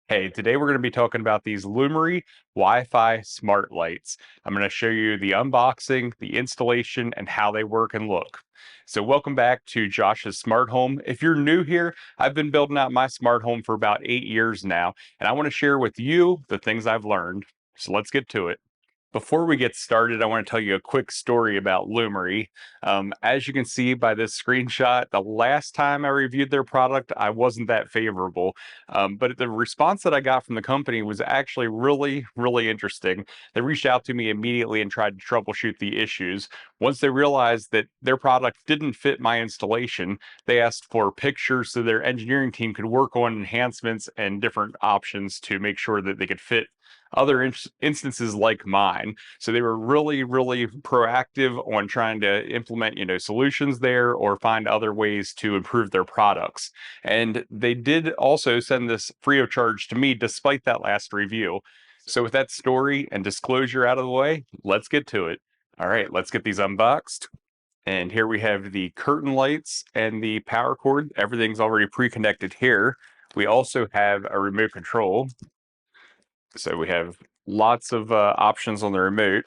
Hey, today we're going to be talking about these Lumary Wi-Fi smart lights. I'm going to show you the unboxing, the installation, and how they work and look. So welcome back to Josh's Smart Home. If you're new here, I've been building out my smart home for about 8 years now, and I want to share with you the things I've learned. So let's get to it. Before we get started, I want to tell you a quick story about Lumary. As you can see by this screenshot, the last time I reviewed their product, I wasn't that favorable. But the response that I got from the company was actually really, really interesting. They reached out to me immediately and tried to troubleshoot the issues. Once they realized that their product didn't fit my installation, they asked for pictures so their engineering team could work on enhancements and different options to make sure that they could fit other instances like mine. So they were really, really proactive on trying to implement, solutions there or find other ways to improve their products. And they did also send this free of charge to me despite that last review. So with that story and disclosure out of the way, let's get to it. All right, let's get these unboxed. And here we have the curtain lights and the power cord. Everything's already pre-connected here. We also have a remote control. So we have lots of options on the remote,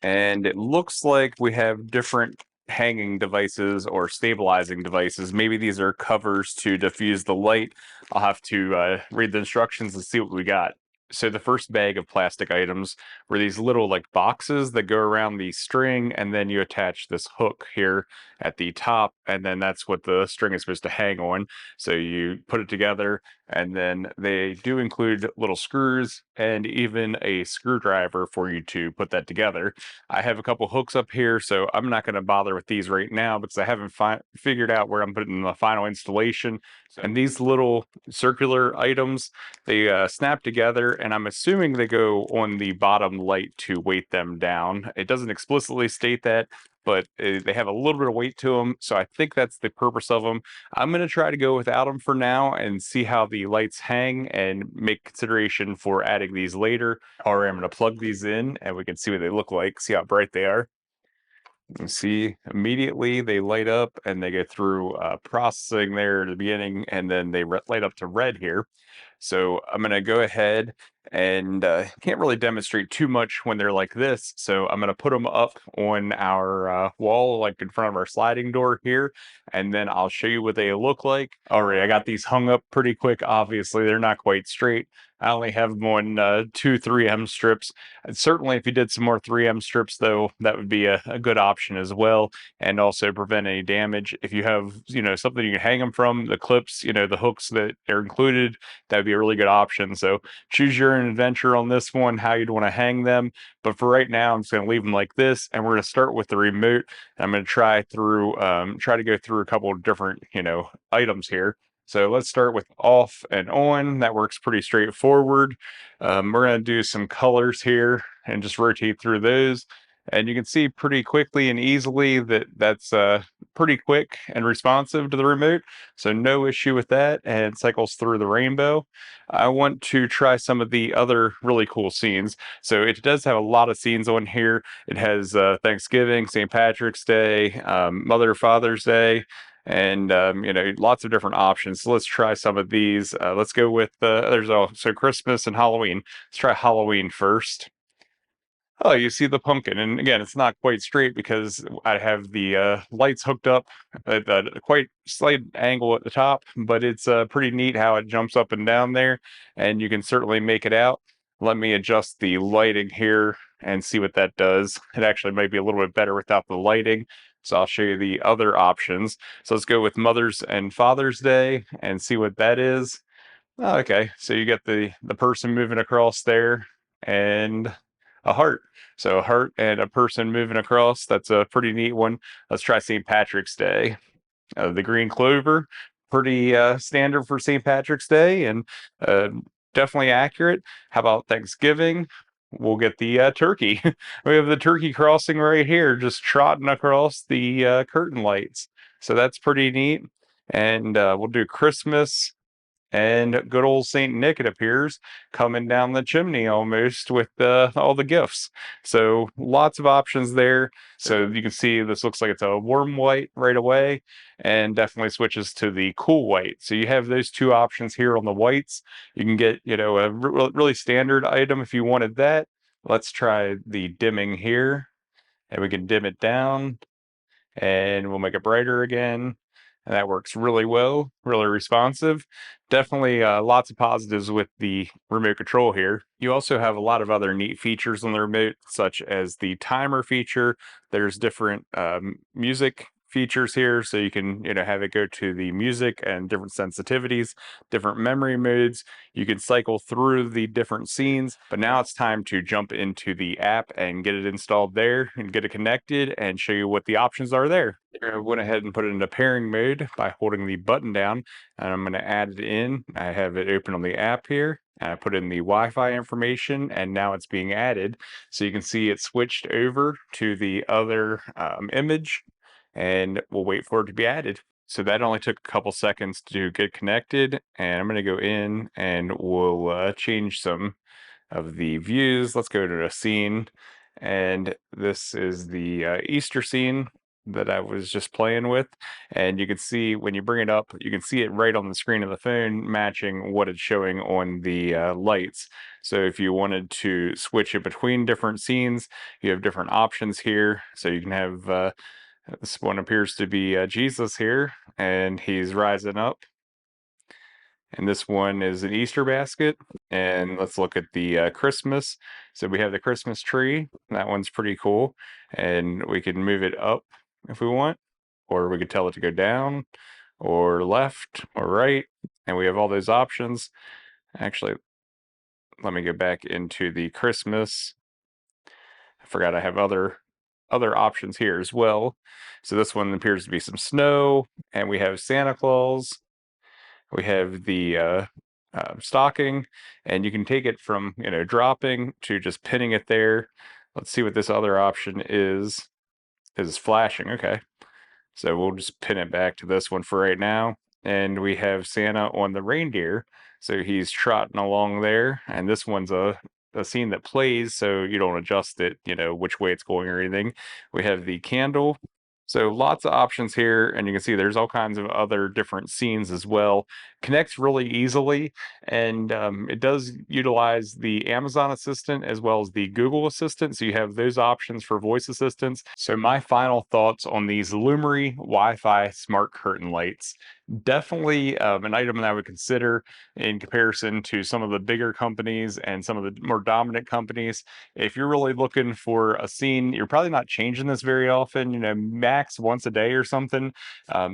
and it looks like we have different hanging devices or stabilizing devices. Maybe these are covers to diffuse the light. I'll have to read the instructions and see what we got. So the first bag of plastic items were these little like boxes that go around the string, and then you attach this hook here at the top, and then that's what the string is supposed to hang on. So you put it together, and then they do include little screws and even a screwdriver for you to put that together. I have a couple hooks up here, so I'm not going to bother with these right now because I haven't figured out where I'm putting the final installation. And these little circular items, they snap together, and I'm assuming they go on the bottom light to weight them down. It doesn't explicitly state that, but they have a little bit of weight to them, so I think that's the purpose of them. I'm going to try to go without them for now and see how the lights hang and make consideration for adding these later. Or I'm going to plug these in and we can see what they look like, see how bright they are. You can see immediately they light up and they go through processing there at the beginning, and then they light up to red here. So I'm going to go ahead and can't really demonstrate too much when they're like this. So I'm going to put them up on our wall, like in front of our sliding door here, and then I'll show you what they look like. All right, I got these hung up pretty quick. Obviously, they're not quite straight. I only have them on two 3M strips. And certainly, if you did some more 3M strips, though, that would be a good option as well, and also prevent any damage. If you have, something you can hang them from, the clips, the hooks that are included, that would be a really good option. So choose your own adventure on this one, how you'd want to hang them. But for right now, I'm just going to leave them like this, and we're going to start with the remote. I'm going to try to go through a couple of different, items here. So let's start with off and on. That works pretty straightforward. We're going to do some colors here and just rotate through those. And you can see pretty quickly and easily that that's pretty quick and responsive to the remote. So no issue with that, and it cycles through the rainbow. I want to try some of the other really cool scenes. So it does have a lot of scenes on here. It has Thanksgiving, St. Patrick's Day, Father's Day, and lots of different options. So let's try some of these. Let's go with there's also Christmas and Halloween. Let's try Halloween first. Oh, you see the pumpkin, and again, it's not quite straight because I have the lights hooked up at a quite slight angle at the top, but it's pretty neat how it jumps up and down there, and you can certainly make it out. Let me adjust the lighting here and see what that does. It actually might be a little bit better without the lighting, so I'll show you the other options. So let's go with Mother's and Father's Day and see what that is. Oh, okay, so you get the person moving across there, and a heart. So a heart and a person moving across. That's a pretty neat one. Let's try St. Patrick's Day. The green clover, pretty standard for St. Patrick's Day, and uh, definitely accurate. How about Thanksgiving? We'll get the turkey. We have the turkey crossing right here, just trotting across the curtain lights. So that's pretty neat. And we'll do Christmas And good old Saint Nick, it appears, coming down the chimney almost with all the gifts. So lots of options there. So you can see this looks like it's a warm white right away, and definitely switches to the cool white. So you have those two options here on the whites. You can get, a really standard item if you wanted that. Let's try the dimming here, and we can dim it down, and we'll make it brighter again. And that works really well, really responsive. Definitely lots of positives with the remote control here. You also have a lot of other neat features on the remote, such as the timer feature. There's different music features here, so you can have it go to the music and different sensitivities, different memory modes. You can cycle through the different scenes, but now it's time to jump into the app and get it installed there and get it connected and show you what the options are there. I went ahead and put it into pairing mode by holding the button down, and I'm going to add it in. I have it open on the app here, and I put in the Wi-Fi information, and now it's being added. So you can see it switched over to the other image, and we'll wait for it to be added. So that only took a couple seconds to get connected, and I'm going to go in and we'll change some of the views. Let's go to a scene, and this is the Easter scene that I was just playing with, and you can see when you bring it up, you can see it right on the screen of the phone matching what it's showing on the lights. So if you wanted to switch it between different scenes, you have different options here. So you can have this one appears to be Jesus here, and he's rising up. And this one is an Easter basket. And let's look at the Christmas. So we have the Christmas tree. That one's pretty cool. And we can move it up if we want, or we could tell it to go down, or left, or right. And we have all those options. Actually, let me go back into the Christmas. I forgot I have other options here as well. So this one appears to be some snow, and we have Santa Claus. We have the stocking, and you can take it from dropping to just pinning it there. Let's see what this other option is. Is flashing. Okay, so we'll just pin it back to this one for right now. And we have Santa on the reindeer, so he's trotting along there. And this one's a scene that plays, so you don't adjust it, which way it's going or anything. We have the candle. So lots of options here, and you can see there's all kinds of other different scenes as well. Connects really easily, and it does utilize the Amazon Assistant as well as the Google Assistant, so you have those options for voice assistants. So my final thoughts on these Lumary Wi-Fi smart curtain lights. Definitely an item that I would consider in comparison to some of the bigger companies and some of the more dominant companies. If you're really looking for a scene, you're probably not changing this very often, max once a day or something.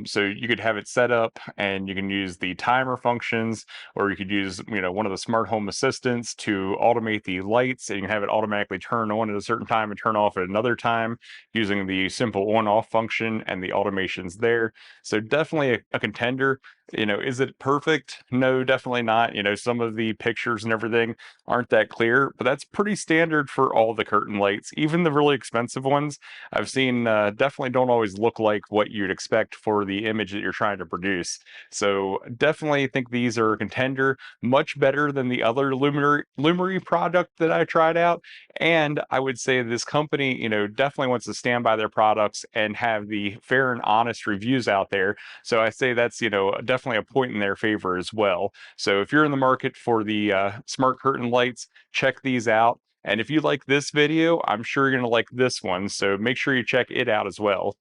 So you could have it set up and you can use the timer functions, or you could use, one of the smart home assistants to automate the lights, and you can have it automatically turn on at a certain time and turn off at another time using the simple on-off function and the automations there. So definitely a contender. Is it perfect? No, definitely not. Some of the pictures and everything aren't that clear, but that's pretty standard for all the curtain lights. Even the really expensive ones I've seen definitely don't always look like what you'd expect for the image that you're trying to produce. So definitely think these are a contender, much better than the other Lumary product that I tried out. And I would say this company, definitely wants to stand by their products and have the fair and honest reviews out there. So I say that's, definitely a point in their favor as well. So if you're in the market for the smart curtain lights, check these out. And if you like this video, I'm sure you're going to like this one. So make sure you check it out as well.